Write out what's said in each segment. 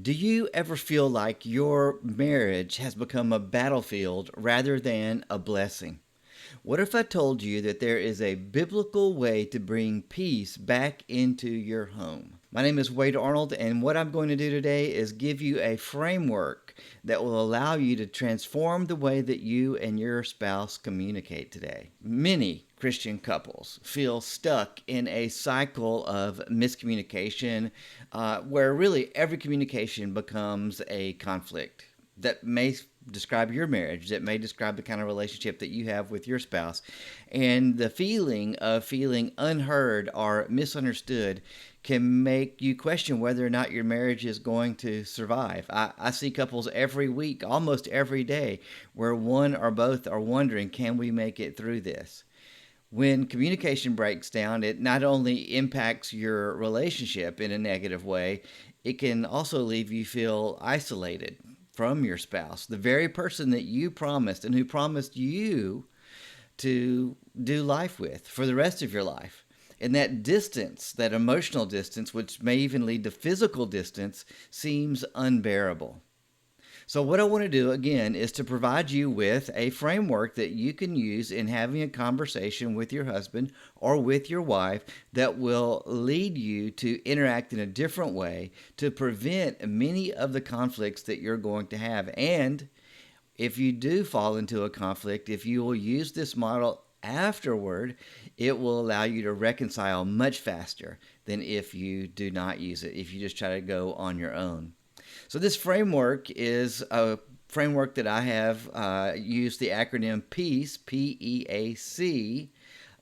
Do you ever feel like your marriage has become a battlefield rather than a blessing? What if I told you that there is a biblical way to bring peace back into your home? My name is Wade Arnold, and what I'm going to do today is give you a framework that will allow you to transform the way that you and your spouse communicate today. Many Christian couples feel stuck in a cycle of miscommunication where really every communication becomes a conflict that may describe your marriage, that may describe the kind of relationship that you have with your spouse. And the feeling of feeling unheard or misunderstood can make you question whether or not your marriage is going to survive. I see couples every week, almost every day, where one or both are wondering, can we make it through this? When communication breaks down, it not only impacts your relationship in a negative way, it can also leave you feel isolated from your spouse, the very person that you promised and who promised you to do life with for the rest of your life. And that distance, that emotional distance, which may even lead to physical distance, seems unbearable. So, what I want to do again is to provide you with a framework that you can use in having a conversation with your husband or with your wife that will lead you to interact in a different way to prevent many of the conflicts that you're going to have. And if you do fall into a conflict, if you will use this model afterward, it will allow you to reconcile much faster than if you do not use it, if you just try to go on your own. So this framework is a framework that I have used the acronym PEACE, P-E-A-C,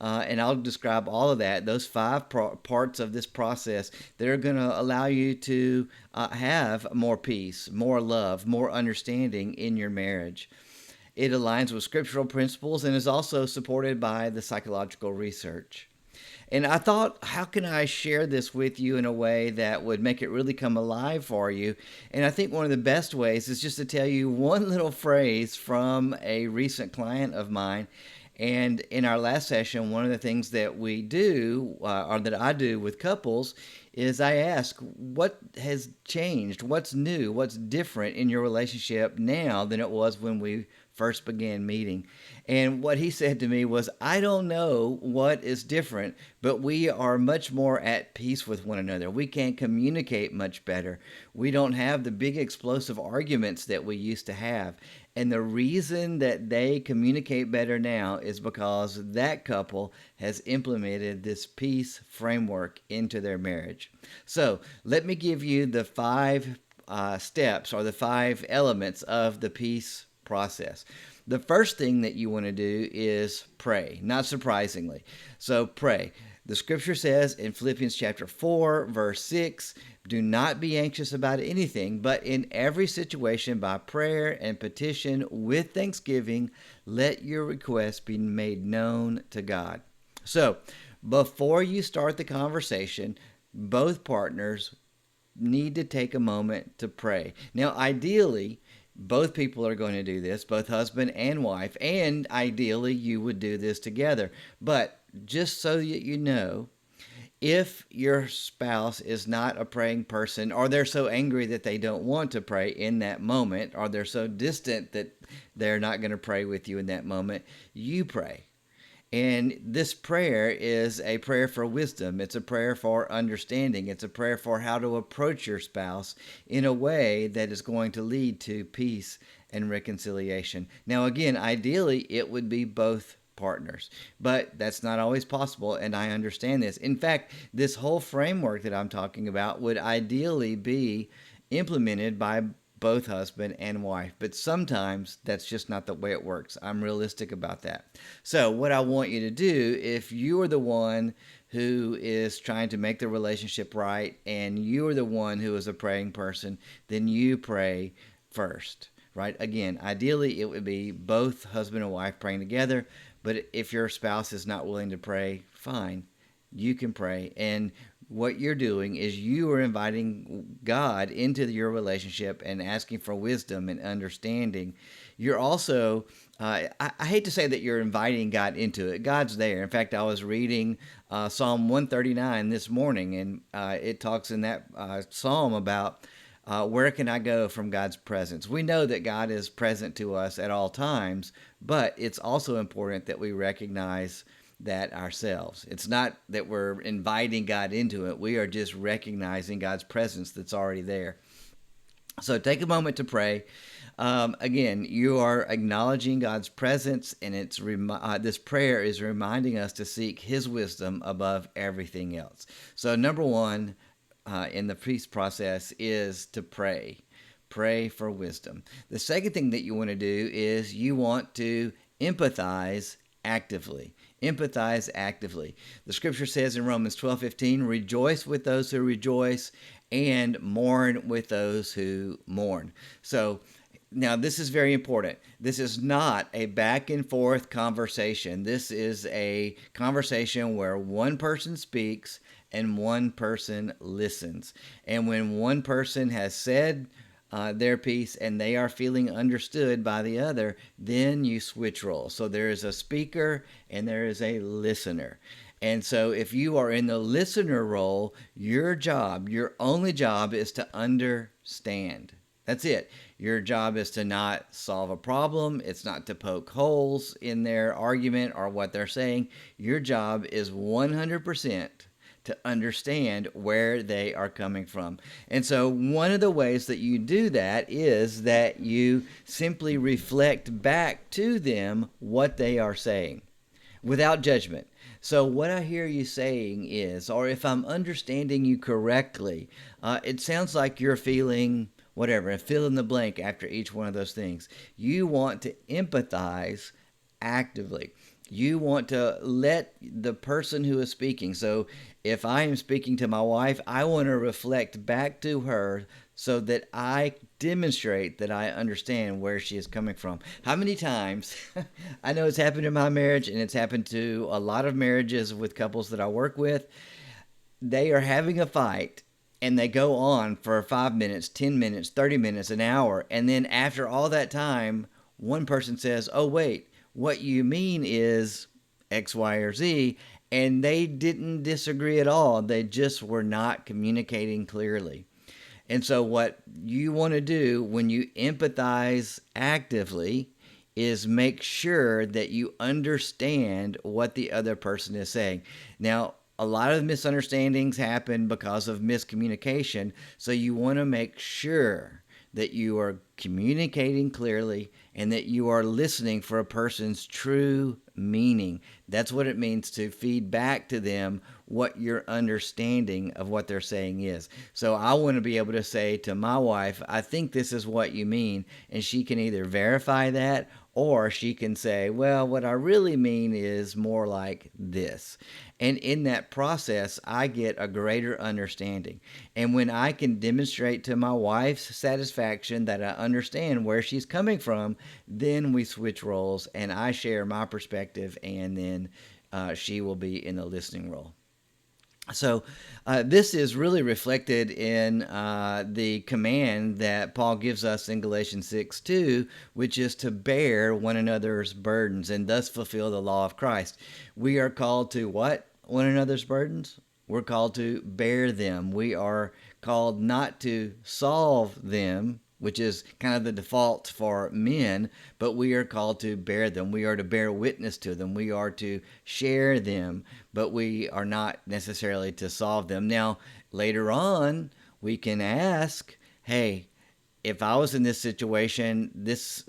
and I'll describe all of that, those five parts of this process that are going to allow you to have more peace, more love, more understanding in your marriage. It aligns with scriptural principles and is also supported by the psychological research. And I thought, how can I share this with you in a way that would make it really come alive for you? And I think one of the best ways is just to tell you one little phrase from a recent client of mine. And in our last session, one of the things that we do, or that I do with couples, is I ask, what has changed? What's new? What's different in your relationship now than it was when we first began meeting? And what he said to me was, I don't know what is different, but we are much more at peace with one another. We can communicate much better. We don't have the big explosive arguments that we used to have. And the reason that they communicate better now is because that couple has implemented this peace framework into their marriage. So let me give you the five steps or the five elements of the peace process. The first thing that you want to do is pray, not surprisingly. So pray. The scripture says in Philippians chapter 4, verse 6, do not be anxious about anything, but in every situation by prayer and petition with thanksgiving, let your requests be made known to God. So before you start the conversation, both partners need to take a moment to pray. Now, ideally, both people are going to do this, both husband and wife, and ideally you would do this together. But just so that you know, if your spouse is not a praying person, or they're so angry that they don't want to pray in that moment, or they're so distant that they're not going to pray with you in that moment, you pray. And this prayer is a prayer for wisdom. It's a prayer for understanding. It's a prayer for how to approach your spouse in a way that is going to lead to peace and reconciliation. Now, again, ideally, it would be both partners, but that's not always possible, and I understand this. In fact, this whole framework that I'm talking about would ideally be implemented by both husband and wife, but sometimes that's just not the way it works. I'm realistic about that. So what I want you to do, if you are the one who is trying to make the relationship right and you are the one who is a praying person, then you pray first, right? Again, ideally it would be both husband and wife praying together, but if your spouse is not willing to pray, fine, you can pray. And what you're doing is you are inviting God into your relationship and asking for wisdom and understanding. You're also, I hate to say that you're inviting God into it. God's there. In fact, I was reading Psalm 139 this morning, and it talks in that psalm about Where can I go from God's presence? We know that God is present to us at all times, but it's also important that we recognize that ourselves. It's not that we're inviting God into it, we are just recognizing God's presence that's already there. So take a moment to pray. Again, you are acknowledging God's presence, and this prayer is reminding us to seek His wisdom above everything else. So, number one in the peace process is to pray. Pray for wisdom. The second thing that you want to do is you want to empathize actively. Empathize actively. The scripture says in Romans 12:15, rejoice with those who rejoice and mourn with those who mourn. So now, this is very important. This is not a back and forth conversation. This is a conversation where one person speaks and one person listens. And when one person has said their piece and they are feeling understood by the other, then you switch roles. So there is a speaker and there is a listener. And so if you are in the listener role, your only job is to understand. That's it. Your job is to not solve a problem. It's not to poke holes in their argument or what they're saying. Your job is 100% to understand where they are coming from. And so one of the ways that you do that is that you simply reflect back to them what they are saying without judgment. So what I hear you saying is, or if I'm understanding you correctly, it sounds like you're feeling whatever, and fill in the blank after each one of those things. You want to empathize actively. You want to let the person who is speaking, so if I am speaking to my wife, I want to reflect back to her so that I demonstrate that I understand where she is coming from. How many times, I know it's happened in my marriage and it's happened to a lot of marriages with couples that I work with, they are having a fight and they go on for 5 minutes, 10 minutes, 30 minutes, an hour. And then after all that time, one person says, oh, wait, what you mean is X, Y, or Z. And they didn't disagree at all. They just were not communicating clearly. And so what you want to do when you empathize actively is make sure that you understand what the other person is saying. Now, a lot of misunderstandings happen because of miscommunication, so you want to make sure that you are communicating clearly and that you are listening for a person's true meaning. That's what it means to feed back to them what your understanding of what they're saying is. So I want to be able to say to my wife, I think this is what you mean, and she can either verify that or she can say, well, what I really mean is more like this. And in that process, I get a greater understanding. And when I can demonstrate to my wife's satisfaction that I understand where she's coming from, then we switch roles and I share my perspective, and then she will be in the listening role. So this is really reflected in the command that Paul gives us in Galatians 6:2, which is to bear one another's burdens and thus fulfill the law of Christ. We are called to what? One another's burdens? We're called to bear them. We are called not to solve them, which is kind of the default for men, but we are called to bear them. We are to bear witness to them. We are to share them, but we are not necessarily to solve them. Now, later on, we can ask, hey, if I was in this situation,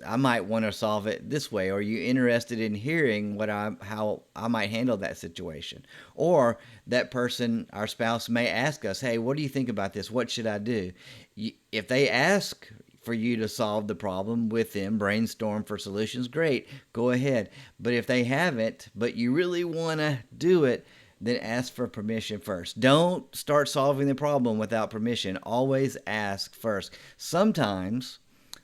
I might want to solve it this way. Are you interested in hearing how I might handle that situation? Or that person, our spouse, may ask us, hey, what do you think about this? What should I do? If they ask for you to solve the problem with them, brainstorm for solutions, great, go ahead. But if they haven't, but you really want to do it, then ask for permission first. Don't start solving the problem without permission. Always ask first. Sometimes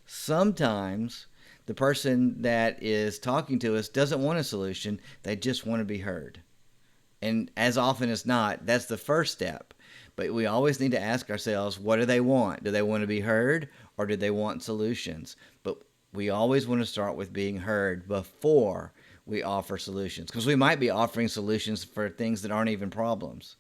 the person that is talking to us doesn't want a solution. They just want to be heard. And as often as not, that's the first step. But we always need to ask ourselves, what do they want? Do they want to be heard, or do they want solutions? But we always want to start with being heard before we offer solutions, because we might be offering solutions for things that aren't even problems.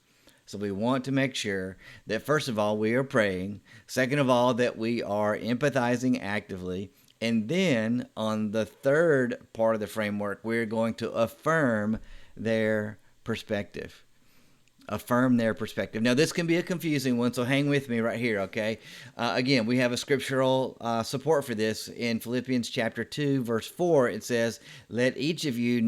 So we want to make sure that, first of all, we are praying. Second of all, that we are empathizing actively. And then on the third part of the framework, we're going to affirm their perspective. Affirm their perspective. Now, this can be a confusing one, so hang with me right here, okay? Again, we have a scriptural support for this in Philippians chapter 2, verse 4. It says, "Let each of you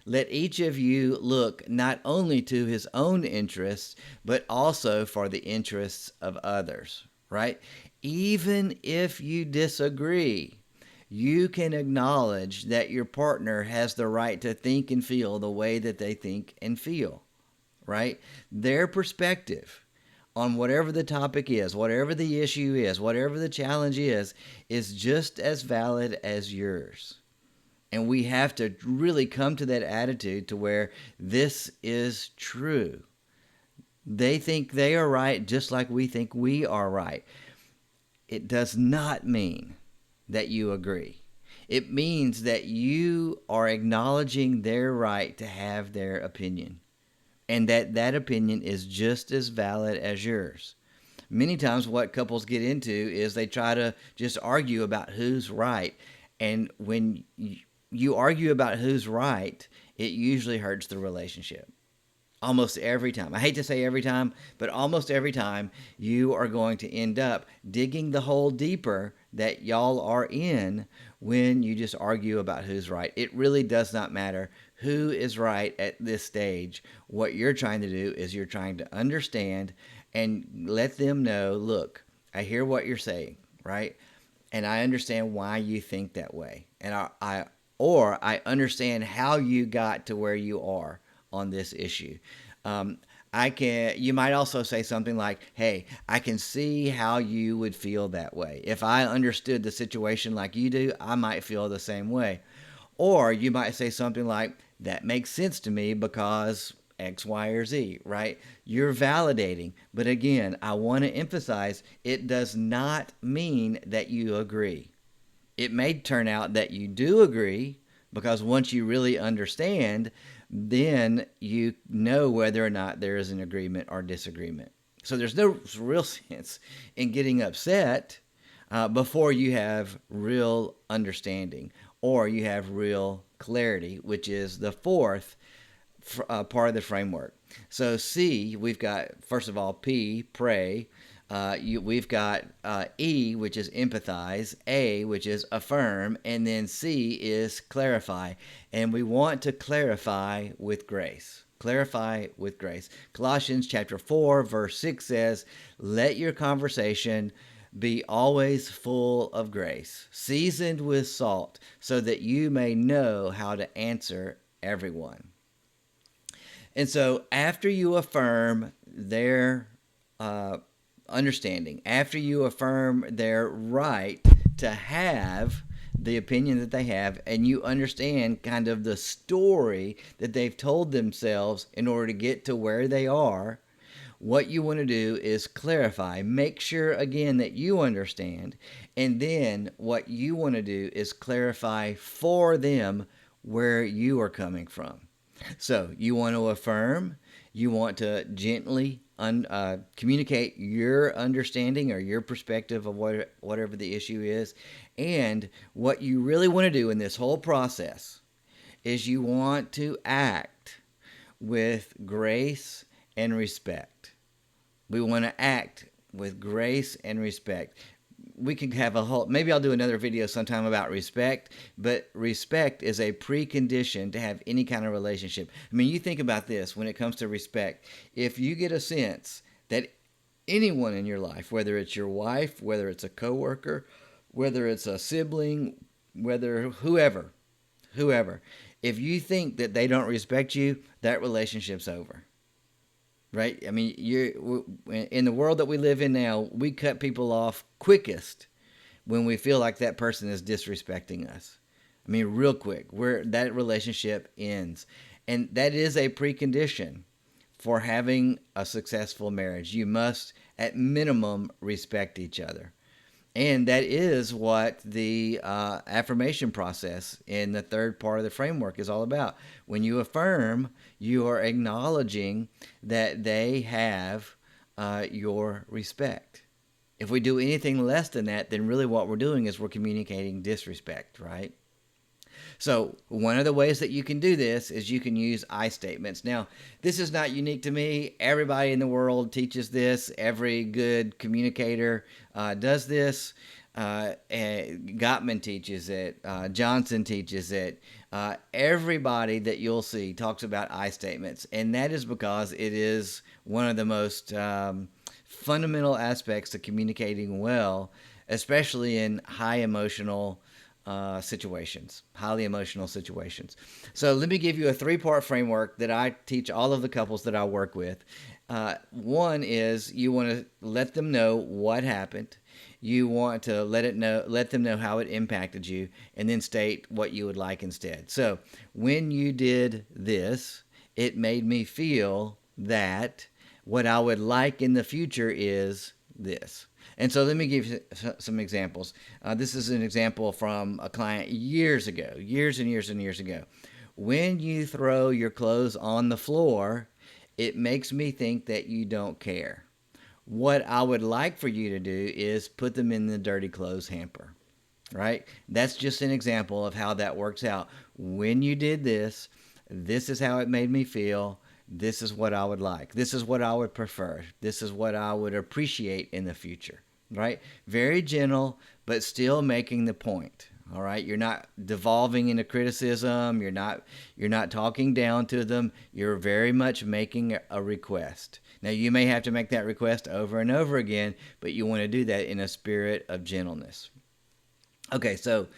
let each of you look not only to his own interests, but also for the interests of others." Right? Even if you disagree, you can acknowledge that your partner has the right to think and feel the way that they think and feel, right? Their perspective on whatever the topic is, whatever the issue is, whatever the challenge is just as valid as yours. And we have to really come to that attitude to where this is true. They think they are right just like we think we are right. It does not mean that you agree. It means that you are acknowledging their right to have their opinion, and that opinion is just as valid as yours. Many times what couples get into is they try to just argue about who's right. And when you argue about who's right, it usually hurts the relationship. Almost every time. I hate to say every time, but almost every time you are going to end up digging the hole deeper that y'all are in when you just argue about who's right. It really does not matter who is right at this stage. What you're trying to do is you're trying to understand and let them know, look, I hear what you're saying, right? And I understand why you think that way. And I understand how you got to where you are on this issue. You might also say something like, hey, I can see how you would feel that way. If I understood the situation like you do, I might feel the same way. Or you might say something like, that makes sense to me because X, Y, or Z, right? You're validating. But again, I want to emphasize it does not mean that you agree. It may turn out that you do agree, because once you really understand, then you know whether or not there is an agreement or disagreement. So there's no real sense in getting upset before you have real understanding or you have real clarity, which is the fourth part of the framework. So C, we've got, first of all, P, pray. We've got E, which is empathize, A, which is affirm, and then C is clarify. And we want to clarify with grace. Clarify with grace. Colossians chapter 4, verse 6 says, let your conversation be always full of grace, seasoned with salt, so that you may know how to answer everyone. And so after you affirm their understanding, after you affirm their right to have the opinion that they have, and you understand kind of the story that they've told themselves in order to get to where they are, what you want to do is clarify, make sure again that you understand, and then what you want to do is clarify for them where you are coming from. So you want to affirm, you want to gently communicate your understanding or your perspective of whatever the issue is. And what you really want to do in this whole process is you want to act with grace and respect. We want to act with grace and respect. We could have maybe I'll do another video sometime about respect, but respect is a precondition to have any kind of relationship. I mean, you think about this when it comes to respect. If you get a sense that anyone in your life, whether it's your wife, whether it's a coworker, whether it's a sibling, whether whoever, if you think that they don't respect you, that relationship's over. Right? I mean, in the world that we live in now, we cut people off quickest when we feel like that person is disrespecting us. I mean, real quick, where that relationship ends. And that is a precondition for having a successful marriage. You must, at minimum, respect each other. And that is what the affirmation process in the third part of the framework is all about. When you affirm, you are acknowledging that they have your respect. If we do anything less than that, then really what we're doing is we're communicating disrespect, right? So, one of the ways that you can do this is you can use I statements. Now, this is not unique to me. Everybody in the world teaches this. Every good communicator does this. Gottman teaches it. Johnson teaches it. Everybody that you'll see talks about I statements. And that is because it is one of the most fundamental aspects of communicating well, especially in high emotional situations, highly emotional situations. So let me give you a three-part framework that I teach all of the couples that I work with. One is you want to let them know what happened. You want to let them know how it impacted you, and then state what you would like instead. So when you did this, it made me feel that what I would like in the future is this. And so let me give you some examples. This is an example from a client years ago, years and years and years ago. When you throw your clothes on the floor, it makes me think that you don't care. What I would like for you to do is put them in the dirty clothes hamper, right? That's just an example of how that works out. When you did this, this is how it made me feel. This is what I would like. This is what I would prefer. This is what I would appreciate in the future, right? Very gentle, but still making the point. All right, you're not devolving into criticism. You're not talking down to them. You're very much making a request. Now you may have to make that request over and over again, but you want to do that in a spirit of gentleness. Okay, so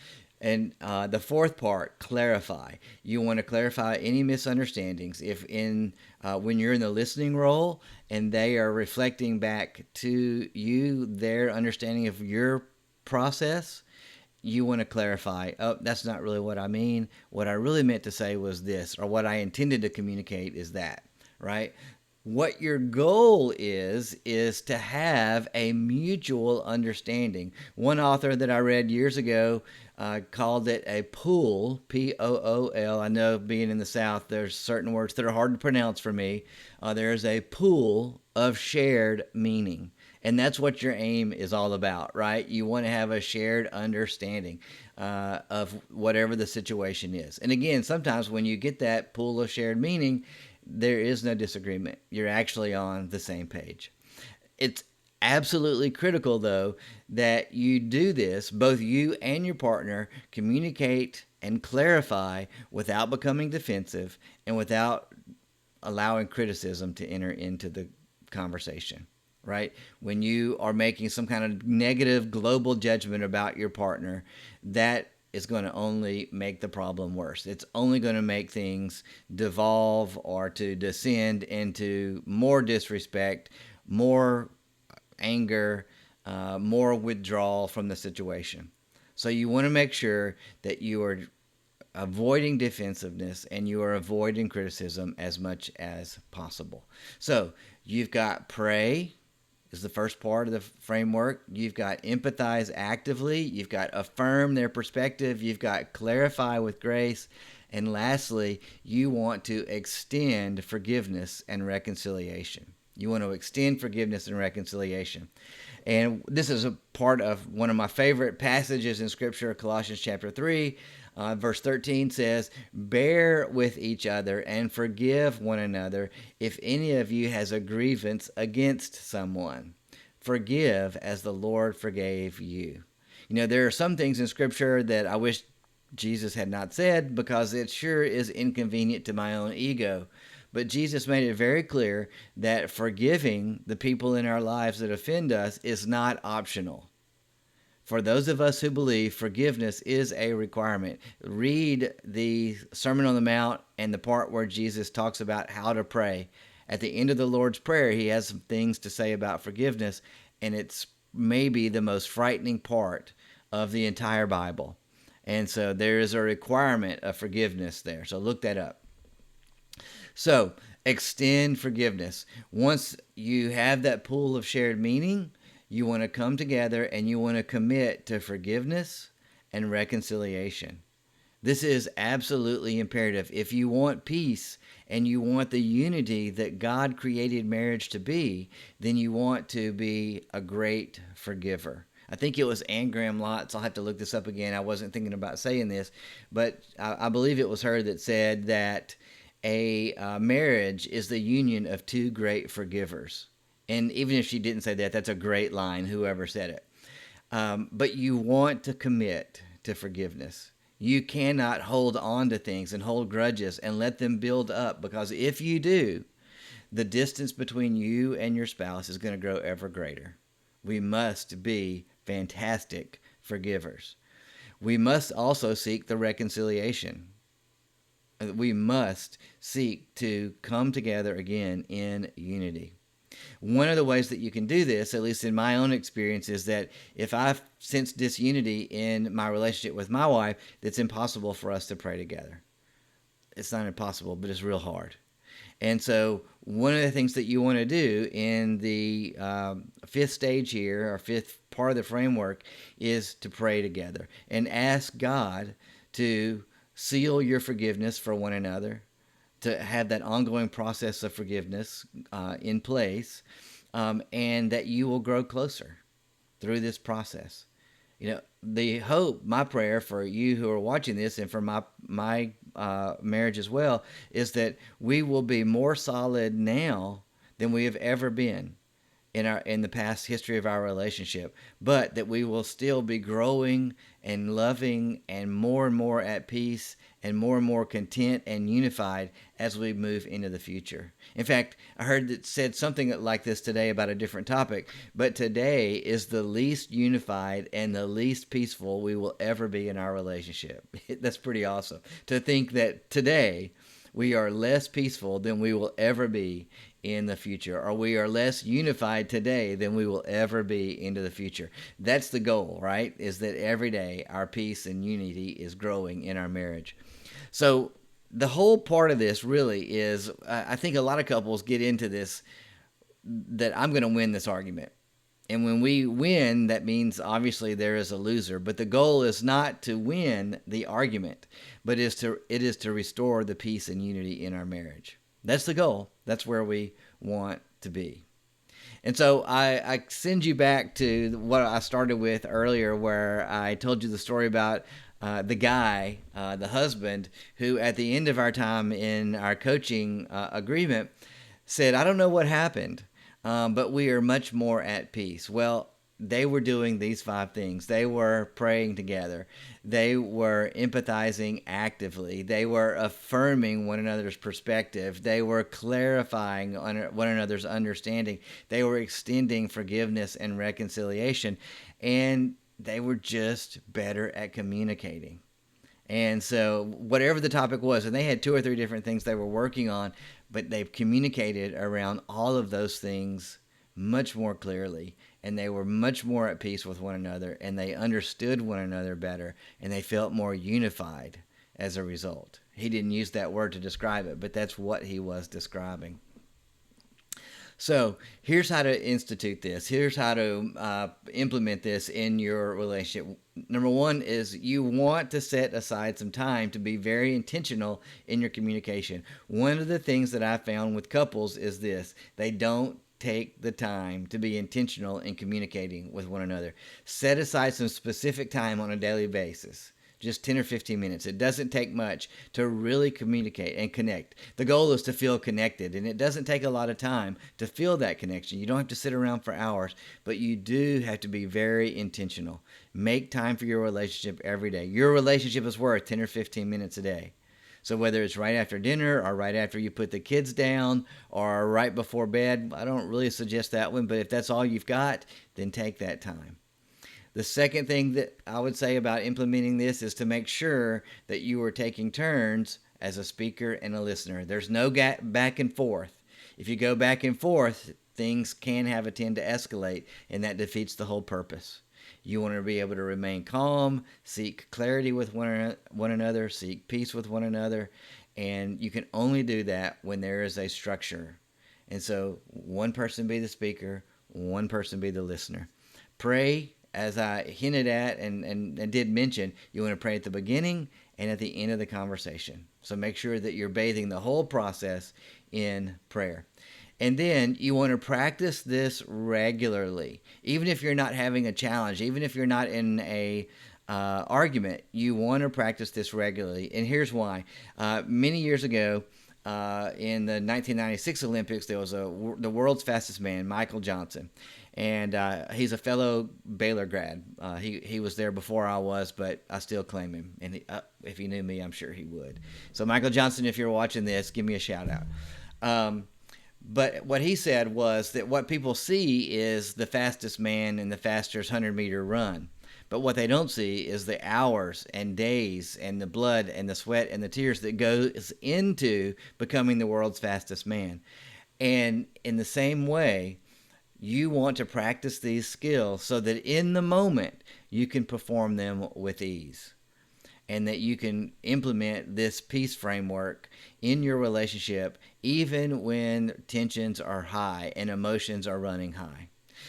and the fourth part, clarify. You want to clarify any misunderstandings. If in when you're in the listening role and they are reflecting back to you their understanding of your process, you want to clarify. Oh, that's not really what I mean. What I really meant to say was this, or what I intended to communicate is that, right? What your goal is to have a mutual understanding. One author that I read years ago called it a pool, P-O-O-L. I know being in the South, there's certain words that are hard to pronounce for me. There's a pool of shared meaning. And that's what your aim is all about, right? You want to have a shared understanding of whatever the situation is. And again, sometimes when you get that pool of shared meaning, there is no disagreement. You're actually on the same page. It's absolutely critical, though, that you do this, both you and your partner communicate and clarify without becoming defensive and without allowing criticism to enter into the conversation, right? When you are making some kind of negative global judgment about your partner, that is going to only make the problem worse. It's only going to make things devolve or to descend into more disrespect, more anger, more withdrawal from the situation. So you want to make sure that you are avoiding defensiveness and you are avoiding criticism as much as possible. So you've got pray is the first part of the framework. You've got empathize actively. You've got affirm their perspective. You've got clarify with grace. And lastly, you want to extend forgiveness and reconciliation. You want to extend forgiveness and reconciliation. And this is a part of one of my favorite passages in Scripture, Colossians chapter 3. Verse 13 says, bear with each other and forgive one another if any of you has a grievance against someone. Forgive as the Lord forgave you. You know, there are some things in Scripture that I wish Jesus had not said because it sure is inconvenient to my own ego. But Jesus made it very clear that forgiving the people in our lives that offend us is not optional. For those of us who believe, forgiveness is a requirement. Read the Sermon on the Mount and the part where Jesus talks about how to pray. At the end of the Lord's Prayer, he has some things to say about forgiveness, and it's maybe the most frightening part of the entire Bible. And so there is a requirement of forgiveness there. So look that up. So extend forgiveness. Once you have that pool of shared meaning, You want to come together and you want to commit to forgiveness and reconciliation. This is absolutely imperative. If you want peace and you want the unity that God created marriage to be, then you want to be a great forgiver. I think it was Anne Graham Lotz. I'll have to look this up again. I wasn't thinking about saying this, but I believe it was her that said that a marriage is the union of two great forgivers. And even if she didn't say that, that's a great line, whoever said it. But you want to commit to forgiveness. You cannot hold on to things and hold grudges and let them build up, because if you do, the distance between you and your spouse is going to grow ever greater. We must be fantastic forgivers. We must also seek the reconciliation. We must seek to come together again in unity. One of the ways that you can do this, at least in my own experience, is that if I've sensed disunity in my relationship with my wife, it's impossible for us to pray together. It's not impossible, but it's real hard. And so, one of the things that you want to do in the fifth stage here, or fifth part of the framework, is to pray together and ask God to seal your forgiveness for one another, to have that ongoing process of forgiveness in place, and that you will grow closer through this process. You know, the hope, my prayer for you who are watching this, and for my marriage as well, is that we will be more solid now than we have ever been in the past history of our relationship, but that we will still be growing and loving and more at peace and more content and unified as we move into the future. In fact, I heard it said something like this today about a different topic, but today is the least unified and the least peaceful we will ever be in our relationship. That's pretty awesome to think that today we are less peaceful than we will ever be in the future, or we are less unified today than we will ever be into the future. That's the goal, right? Is that every day our peace and unity is growing in our marriage. So the whole part of this really is, I think a lot of couples get into this, that I'm going to win this argument. And when we win, that means obviously there is a loser. But the goal is not to win the argument, but it is to restore the peace and unity in our marriage. That's the goal. That's where we want to be. And so I send you back to what I started with earlier, where I told you the story about the guy, the husband, who at the end of our time in our coaching agreement said, I don't know what happened, but we are much more at peace. Well, they were doing these 5 things. They were praying together. They were empathizing actively. They were affirming one another's perspective. They were clarifying one another's understanding. They were extending forgiveness and reconciliation. And they were just better at communicating. And so whatever the topic was, and they had 2 or 3 different things they were working on, but they've communicated around all of those things much more clearly, and they were much more at peace with one another, and they understood one another better, and they felt more unified as a result. He didn't use that word to describe it, but that's what he was describing. So here's how to institute this. Here's how to implement this in your relationship. Number 1 is you want to set aside some time to be very intentional in your communication. One of the things that I found with couples is this: they don't take the time to be intentional in communicating with one another. Set aside some specific time on a daily basis. Just 10 or 15 minutes. It doesn't take much to really communicate and connect. The goal is to feel connected, and it doesn't take a lot of time to feel that connection. You don't have to sit around for hours, but you do have to be very intentional. Make time for your relationship every day. Your relationship is worth 10 or 15 minutes a day. So whether it's right after dinner or right after you put the kids down or right before bed, I don't really suggest that one, but if that's all you've got, then take that time. The second thing that I would say about implementing this is to make sure that you are taking turns as a speaker and a listener. There's no back and forth. If you go back and forth, things can have a tend to escalate, and that defeats the whole purpose. You want to be able to remain calm, seek clarity with one another, seek peace with one another, and you can only do that when there is a structure. And so one person be the speaker, one person be the listener. Pray, as I hinted at and did mention, you want to pray at the beginning and at the end of the conversation. So make sure that you're bathing the whole process in prayer. And then you want to practice this regularly. Even if you're not having a challenge, even if you're not in a argument, you want to practice this regularly. And here's why. Many years ago, in the 1996 Olympics, there was the world's fastest man, Michael Johnson, and he's a fellow Baylor grad. He was there before I was, but I still claim him. And if he knew me, I'm sure he would. So Michael Johnson, if you're watching this, give me a shout out. But what he said was that what people see is the fastest man in the fastest 100-meter run. But what they don't see is the hours and days and the blood and the sweat and the tears that goes into becoming the world's fastest man. And in the same way, you want to practice these skills so that in the moment you can perform them with ease, and that you can implement this peace framework in your relationship even when tensions are high and emotions are running high.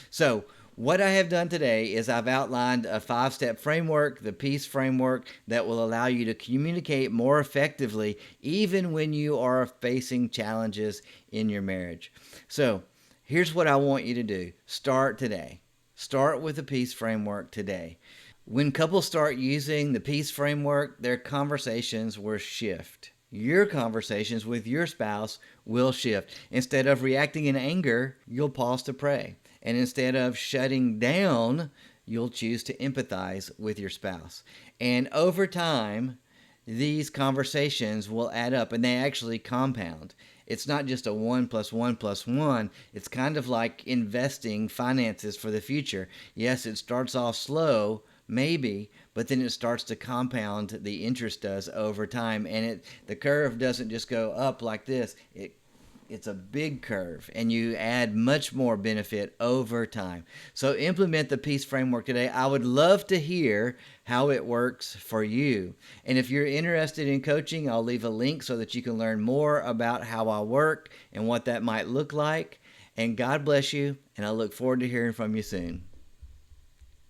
So what I have done today is I've outlined a 5-step framework, the peace framework, that will allow you to communicate more effectively even when you are facing challenges in your marriage. So here's what I want you to do. Start today. Start with the peace framework today. When couples start using the peace framework, their conversations will shift. Your conversations with your spouse will shift. Instead of reacting in anger, you'll pause to pray. And instead of shutting down, you'll choose to empathize with your spouse. And over time, these conversations will add up, and they actually compound. It's not just a 1 plus 1 plus 1. It's kind of like investing finances for the future. Yes, it starts off slow, maybe, but then it starts to compound. The interest does over time, and the curve doesn't just go up like this. It's a big curve, and you add much more benefit over time. So implement the peace framework today. I would love to hear how it works for you. And if you're interested in coaching, I'll leave a link so that you can learn more about how I work and what that might look like. And God bless you, and I look forward to hearing from you soon.